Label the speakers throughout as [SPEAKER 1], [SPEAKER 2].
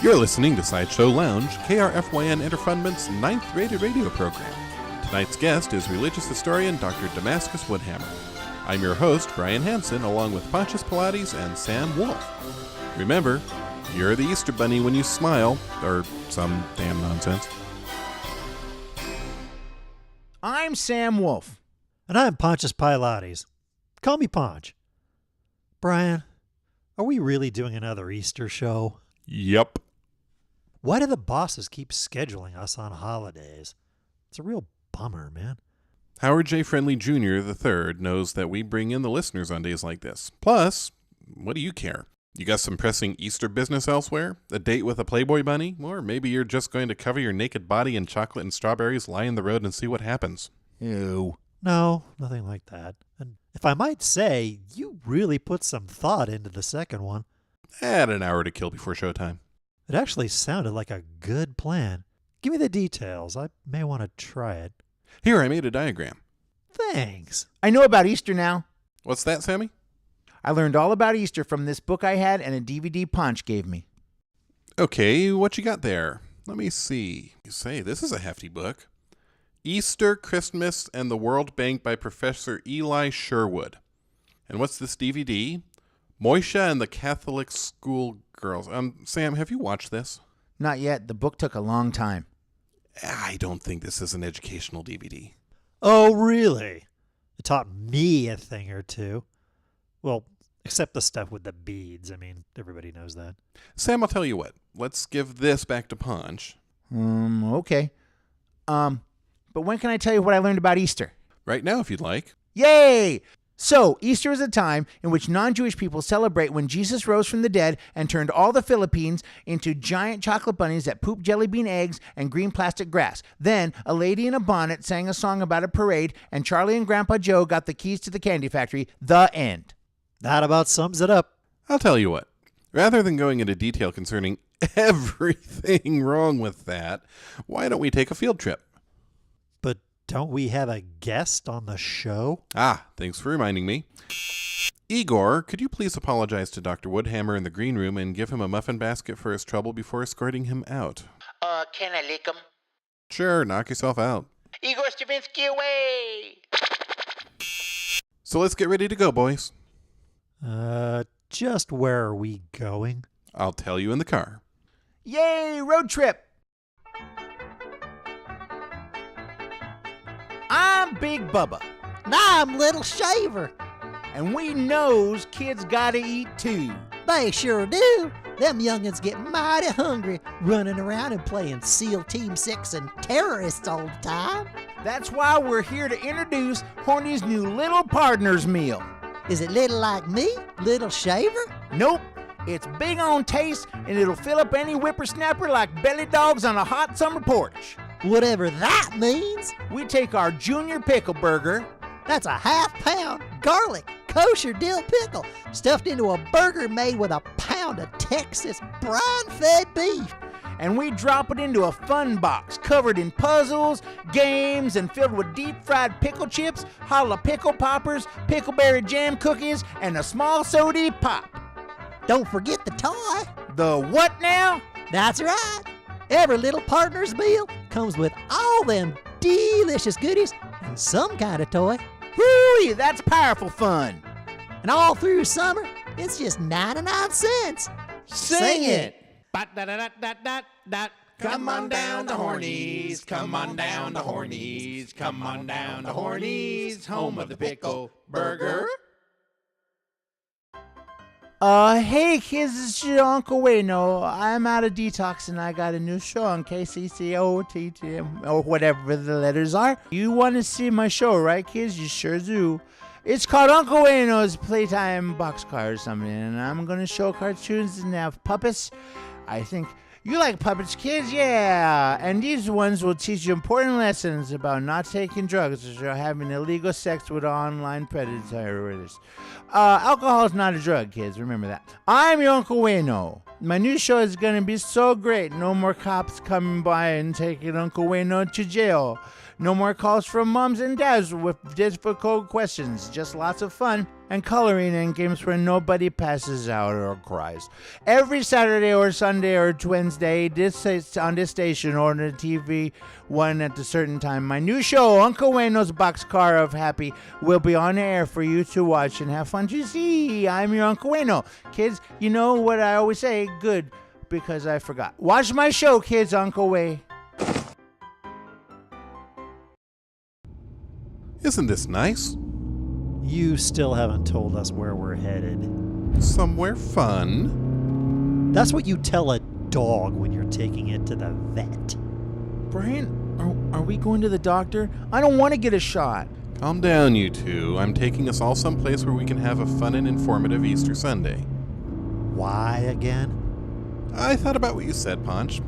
[SPEAKER 1] You're listening to SideShow Lounge, KRFYN Interfundment's 9th rated radio program. Tonight's guest is religious historian Dr. Damascus Woodhammer. I'm your host, Brian Hansen, along with Pontius Pilates and Sam Wolf. Remember, you're the Easter Bunny when you smile, or some damn nonsense.
[SPEAKER 2] I'm Sam Wolf.
[SPEAKER 3] And I'm Pontius Pilates. Call me Ponch. Brian, are we really doing another Easter show?
[SPEAKER 1] Yep.
[SPEAKER 3] Why do the bosses keep scheduling us on holidays? It's a real bummer, man.
[SPEAKER 1] Howard J. Friendly Jr. III knows that we bring in the listeners on days like this. Plus, what do you care? You got some pressing Easter business elsewhere? A date with a Playboy bunny? Or maybe you're just going to cover your naked body in chocolate and strawberries, lie in the road, and see what happens.
[SPEAKER 2] Ew.
[SPEAKER 3] No, nothing like that. And if I might say, you really put some thought into the second one.
[SPEAKER 1] Add an hour to kill before showtime.
[SPEAKER 3] It actually sounded like a good plan. Give me the details. I may want to try it.
[SPEAKER 1] Here, I made a diagram.
[SPEAKER 3] Thanks.
[SPEAKER 2] I know about Easter now.
[SPEAKER 1] What's that, Sammy?
[SPEAKER 2] I learned all about Easter from this book I had and a DVD Ponch gave me.
[SPEAKER 1] Okay, what you got there? Let me see. You say, this is a hefty book. Easter, Christmas, and the World Bank by Professor Eli Sherwood. And what's this DVD? Moisha and the Catholic School Girls. Sam, have you watched this?
[SPEAKER 2] Not yet. The book took a long time.
[SPEAKER 1] I don't think this is an educational DVD.
[SPEAKER 3] Oh, really? It taught me a thing or two. Well, except the stuff with the beads. I mean, everybody knows that.
[SPEAKER 1] Sam, I'll tell you what. Let's give this back to Ponch.
[SPEAKER 2] Okay. But when can I tell you what I learned about Easter?
[SPEAKER 1] Right now, if you'd like.
[SPEAKER 2] Yay! So, Easter is a time in which non-Jewish people celebrate when Jesus rose from the dead and turned all the Philippines into giant chocolate bunnies that poop jelly bean eggs and green plastic grass. Then, a lady in a bonnet sang a song about a parade, and Charlie and Grandpa Joe got the keys to the candy factory. The end.
[SPEAKER 3] That about sums it up.
[SPEAKER 1] I'll tell you what. Rather than going into detail concerning everything wrong with that, why don't we take a field trip?
[SPEAKER 3] But don't we have a guest on the show?
[SPEAKER 1] Thanks for reminding me. Igor, could you please apologize to Dr. Woodhammer in the green room and give him a muffin basket for his trouble before escorting him out?
[SPEAKER 2] Can I lick him?
[SPEAKER 1] Sure, knock yourself out.
[SPEAKER 2] Igor Stravinsky away!
[SPEAKER 1] So let's get ready to go, boys.
[SPEAKER 3] Just where are we going?
[SPEAKER 1] I'll tell you in the car.
[SPEAKER 2] Yay, road trip! I'm Big Bubba.
[SPEAKER 4] And I'm Little Shaver.
[SPEAKER 2] And we knows kids gotta eat too.
[SPEAKER 4] They sure do. Them youngins get mighty hungry running around and playing SEAL Team 6 and terrorists all the time.
[SPEAKER 2] That's why we're here to introduce Horny's new Little Partners meal.
[SPEAKER 4] Is it little like me, Little Shaver?
[SPEAKER 2] Nope. It's big on taste, and it'll fill up any whippersnapper like belly dogs on a hot summer porch.
[SPEAKER 4] Whatever that means.
[SPEAKER 2] We take our Junior Pickle Burger.
[SPEAKER 4] That's a half-pound garlic kosher dill pickle stuffed into a burger made with a pound of Texas brine-fed beef.
[SPEAKER 2] And we drop it into a fun box covered in puzzles, games, and filled with deep-fried pickle chips, challah pickle poppers, pickleberry jam cookies, and a small sody pop.
[SPEAKER 4] Don't forget the toy.
[SPEAKER 2] The what now?
[SPEAKER 4] That's right. Every Little Partners meal comes with all them delicious goodies and some kind of toy.
[SPEAKER 2] Whoo-wee, that's powerful fun.
[SPEAKER 4] And all through summer, it's just 99 cents.
[SPEAKER 2] Sing it.
[SPEAKER 5] Come on down to Horny's, come on down to Horny's, come on down to Horny's, home of the pickle burger.
[SPEAKER 2] Hey kids, it's your Uncle Wayno. I'm out of detox and I got a new show on KCCOTTM or whatever the letters are. You want to see my show, right kids? You sure do. It's called Uncle Wayno's Playtime Boxcar or something, and I'm going to show cartoons and have puppets. I think you like puppets, kids? Yeah. And these ones will teach you important lessons about not taking drugs or having illegal sex with online predators. Alcohol is not a drug, kids. Remember that. I'm your Uncle Wayno. My new show is going to be so great. No more cops coming by and taking Uncle Wayno to jail. No more calls from moms and dads with difficult questions. Just lots of fun and coloring and games where nobody passes out or cries. Every Saturday or Sunday or Wednesday, on this station or on the TV one at a certain time, my new show, Uncle Wayno's Boxcar of Happy, will be on air for you to watch and have fun to see. I'm your Uncle Wayno. Kids, you know what I always say? Good, because I forgot. Watch my show, kids, Uncle Way.
[SPEAKER 1] Isn't this nice?
[SPEAKER 3] You still haven't told us where we're headed.
[SPEAKER 1] Somewhere fun.
[SPEAKER 3] That's what you tell a dog when you're taking it to the vet.
[SPEAKER 2] Brian, are we going to the doctor? I don't want to get a shot.
[SPEAKER 1] Calm down, you two. I'm taking us all someplace where we can have a fun and informative Easter Sunday.
[SPEAKER 3] Why again?
[SPEAKER 1] I thought about what you said, Ponch.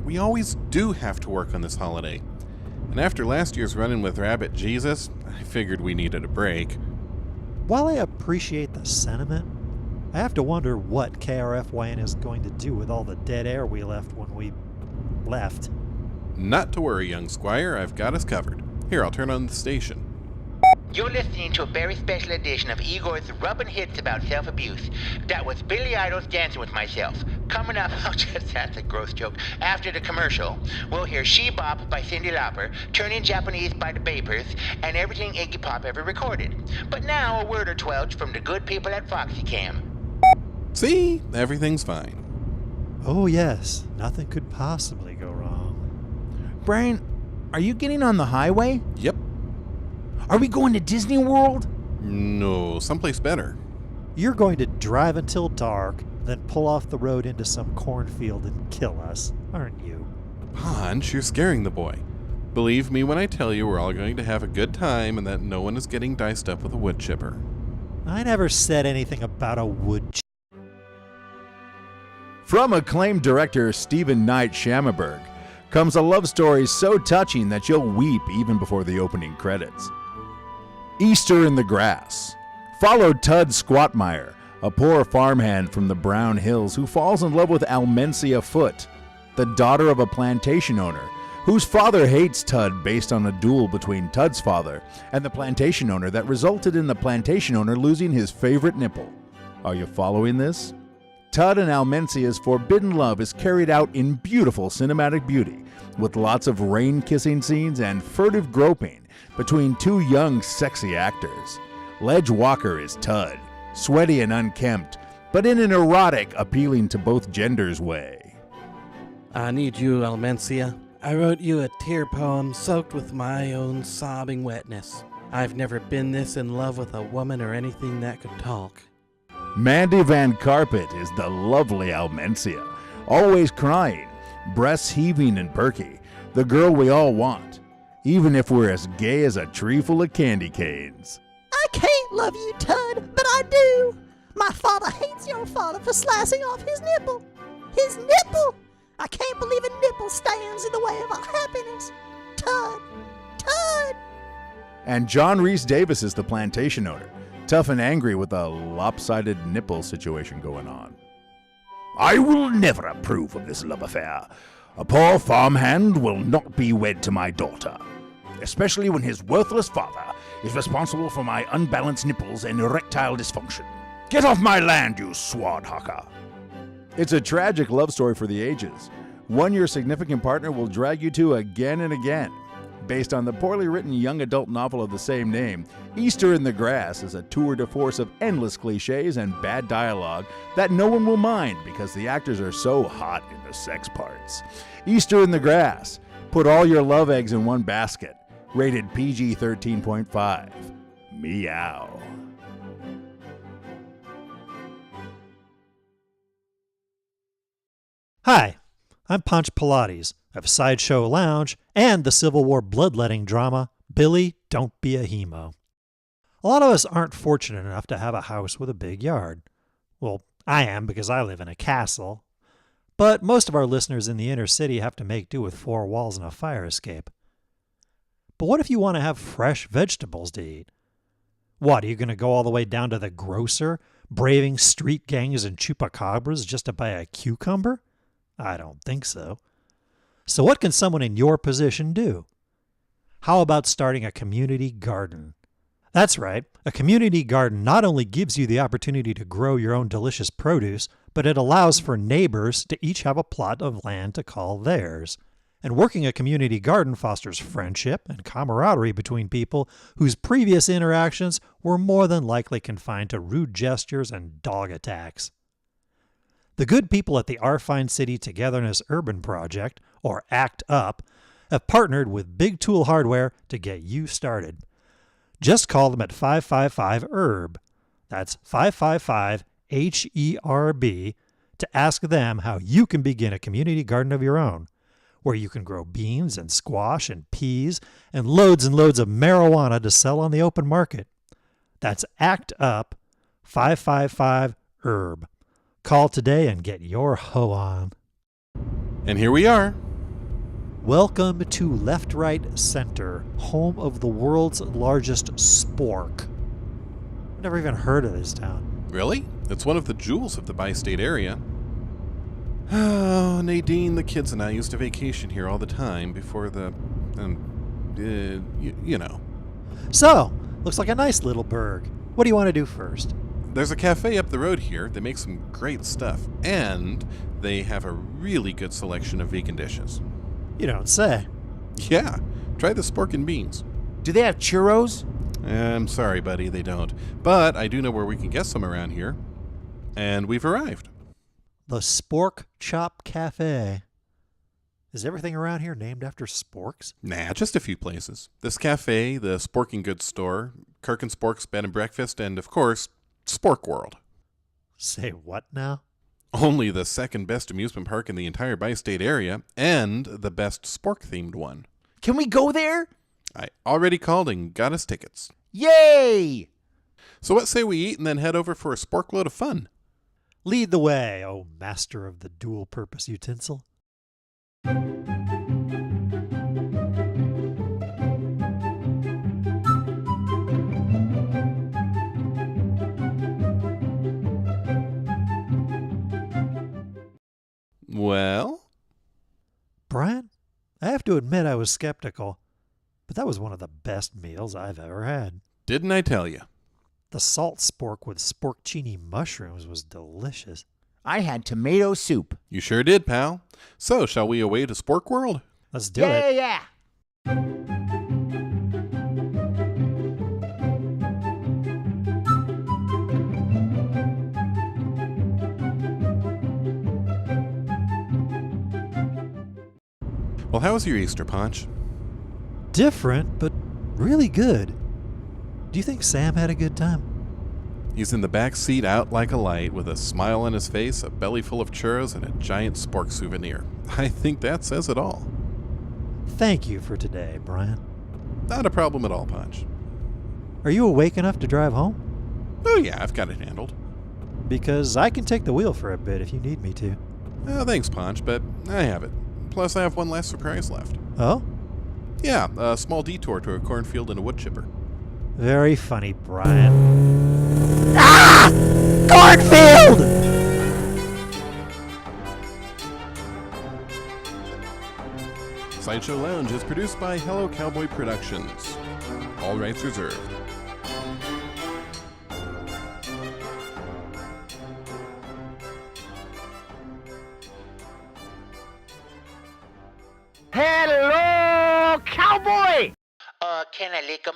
[SPEAKER 1] We always do have to work on this holiday. And after last year's run-in with Rabbit Jesus, I figured we needed a break.
[SPEAKER 3] While I appreciate the sentiment, I have to wonder what KRFYN is going to do with all the dead air we left when we left.
[SPEAKER 1] Not to worry, young squire. I've got us covered. Here, I'll turn on the station.
[SPEAKER 6] You're listening to a very special edition of Igor's Rubbin' Hits about self-abuse. That was Billy Idol's Dancing with Myself. Coming up, that's a gross joke. After the commercial, we'll hear She Bop by Cyndi Lauper, Turning Japanese by the Vapors, and everything Iggy Pop ever recorded. But now, a word or twelve from the good people at FoxyCam.
[SPEAKER 1] See? Everything's fine.
[SPEAKER 3] Oh yes, nothing could possibly go wrong.
[SPEAKER 2] Brian, are you getting on the highway?
[SPEAKER 1] Yep.
[SPEAKER 2] Are we going to Disney World?
[SPEAKER 1] No, someplace better.
[SPEAKER 3] You're going to drive until dark, then pull off the road into some cornfield and kill us, aren't you?
[SPEAKER 1] Ponch, you're scaring the boy. Believe me when I tell you we're all going to have a good time and that no one is getting diced up with a wood chipper.
[SPEAKER 3] I never said anything about a wood chipper.
[SPEAKER 7] From acclaimed director Stephen Knight Shammerberg comes a love story so touching that you'll weep even before the opening credits. Easter in the Grass. Follow Tud Squatmeyer, a poor farmhand from the Brown Hills who falls in love with Almencia Foote, the daughter of a plantation owner, whose father hates Tud based on a duel between Tud's father and the plantation owner that resulted in the plantation owner losing his favorite nipple. Are you following this? Tud and Almencia's forbidden love is carried out in beautiful cinematic beauty, with lots of rain-kissing scenes and furtive groping between two young, sexy actors. Ledge Walker is Tud, sweaty and unkempt, but in an erotic, appealing to both genders way.
[SPEAKER 8] I need you, Almencia. I wrote you a tear poem soaked with my own sobbing wetness. I've never been this in love with a woman or anything that could talk.
[SPEAKER 7] Mandy Van Carpet is the lovely Almencia, always crying, breasts heaving and perky, the girl we all want, even if we're as gay as a tree full of candy canes.
[SPEAKER 4] I can't love you, Tud, but I do. My father hates your father for slicing off his nipple. His nipple! I can't believe a nipple stands in the way of our happiness. Tud! Tud!
[SPEAKER 7] And John Rhys Davis is the plantation owner, tough and angry with a lopsided nipple situation going on. I will never approve of this love affair. A poor farmhand will not be wed to my daughter, especially when his worthless father is responsible for my unbalanced nipples and erectile dysfunction. Get off my land, you swordhawker! It's a tragic love story for the ages, one your significant partner will drag you to again and again. Based on the poorly written young adult novel of the same name, Easter in the Grass is a tour de force of endless cliches and bad dialogue that no one will mind because the actors are so hot in the sex parts. Easter in the Grass. Put all your love eggs in one basket. Rated PG 13.5. Meow.
[SPEAKER 3] Hi, I'm Ponch Pilates of SideShow Lounge and the Civil War bloodletting drama, Billy, Don't Be a Hemo. A lot of us aren't fortunate enough to have a house with a big yard. Well, I am because I live in a castle. But most of our listeners in the inner city have to make do with 4 walls and a fire escape. But what if you want to have fresh vegetables to eat? What, are you going to go all the way down to the grocer, braving street gangs and chupacabras just to buy a cucumber? I don't think so. So what can someone in your position do? How about starting a community garden? That's right. A community garden not only gives you the opportunity to grow your own delicious produce, but it allows for neighbors to each have a plot of land to call theirs. And working a community garden fosters friendship and camaraderie between people whose previous interactions were more than likely confined to rude gestures and dog attacks. The good people at the Our Fine City Togetherness Urban Project, or ACT UP, have partnered with Big Tool Hardware to get you started. Just call them at 555-HERB. That's 555-HERB to ask them how you can begin a community garden of your own, where you can grow beans and squash and peas and loads of marijuana to sell on the open market. That's ACT UP 555-HERB. Call today and get your hoe on.
[SPEAKER 1] And here we are.
[SPEAKER 3] Welcome to Left Right Center, home of the world's largest spork. I've never even heard of this town.
[SPEAKER 1] Really? It's one of the jewels of the bi-state area. Oh, Nadine, the kids and I used to vacation here all the time before the, you know.
[SPEAKER 3] So, looks like a nice little burg. What do you want to do first?
[SPEAKER 1] There's a cafe up the road here. They make some great stuff, and they have a really good selection of vegan dishes.
[SPEAKER 3] You don't say.
[SPEAKER 1] Yeah, try the spork and beans.
[SPEAKER 2] Do they have churros?
[SPEAKER 1] I'm sorry, buddy, they don't. But I do know where we can get some around here. And we've arrived.
[SPEAKER 3] The Spork Chop Cafe. Is everything around here named after sporks?
[SPEAKER 1] Nah, just a few places. This cafe, the Sporking Goods Store, Kirk and Spork's Bed and Breakfast, and, of course, Spork World.
[SPEAKER 3] Say what now?
[SPEAKER 1] Only the second best amusement park in the entire bi-state area, and the best spork-themed one.
[SPEAKER 2] Can we go there?
[SPEAKER 1] I already called and got us tickets.
[SPEAKER 2] Yay!
[SPEAKER 1] So what say we eat and then head over for a spork load of fun?
[SPEAKER 3] Lead the way, O master of the dual-purpose utensil.
[SPEAKER 1] Well?
[SPEAKER 3] Brian, I have to admit I was skeptical, but that was one of the best meals I've ever had.
[SPEAKER 1] Didn't I tell you?
[SPEAKER 3] The salt spork with sporkcini mushrooms was delicious.
[SPEAKER 2] I had tomato soup.
[SPEAKER 1] You sure did, pal. So, shall we away to Spork World?
[SPEAKER 3] Let's do it.
[SPEAKER 2] Yeah.
[SPEAKER 1] Well, how was your Easter, Ponch?
[SPEAKER 3] Different, but really good. Do you think Sam had a good time?
[SPEAKER 1] He's in the back seat out like a light with a smile on his face, a belly full of churros, and a giant spork souvenir. I think that says it all.
[SPEAKER 3] Thank you for today, Brian.
[SPEAKER 1] Not a problem at all, Ponch.
[SPEAKER 3] Are you awake enough to drive home?
[SPEAKER 1] Oh yeah, I've got it handled.
[SPEAKER 3] Because I can take the wheel for a bit if you need me to.
[SPEAKER 1] Oh, thanks, Ponch, but I have it. Plus, I have one last surprise left.
[SPEAKER 3] Oh?
[SPEAKER 1] Yeah, a small detour to a cornfield and a wood chipper.
[SPEAKER 3] Very funny, Brian.
[SPEAKER 4] Cornfield!
[SPEAKER 1] SideShow Lounge is produced by Hello Cowboy Productions. All rights reserved.
[SPEAKER 2] Hello, cowboy!
[SPEAKER 6] Can I lick 'em?